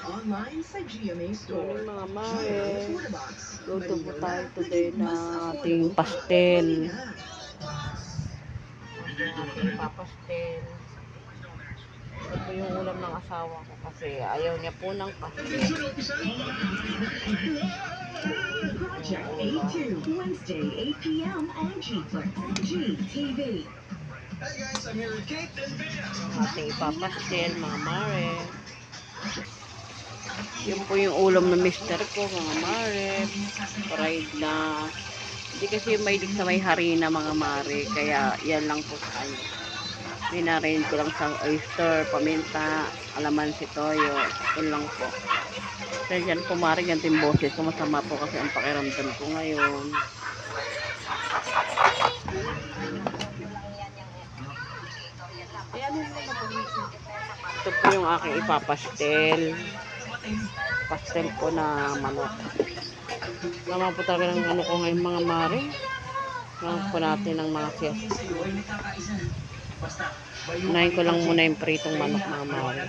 Morning mga mare. Luto po tayo today na ating pastel. Ating papastel. Ito po yung ulam ng asawa ko kasi ayaw niya po ng pastel. Project A2, Wednesday, 8 p.m. on G-Flex, GTV. Hey guys, I'm here with Kate and Bea. Ating ipapastel mga mare. Yun po yung ulam ng mister ko mga mare. Fried na. Hindi kasi mahilig sa may harina mga mare. Kaya yan lang po sa kanya. Minarain ko lang sa oyster, paminta, alamansi, toyo. Yun lang po. Kaya dyan po mare, ganito yung boses ko. Masama po kasi ang pakiramdam ko ngayon. Ito po yung aking ipapastel. Pastel po na manok. Naman po talaga ng ano ko ngayon mga mare. Naman po natin ng mga siyas. Unahin ko lang muna yung pritong manok mga mare.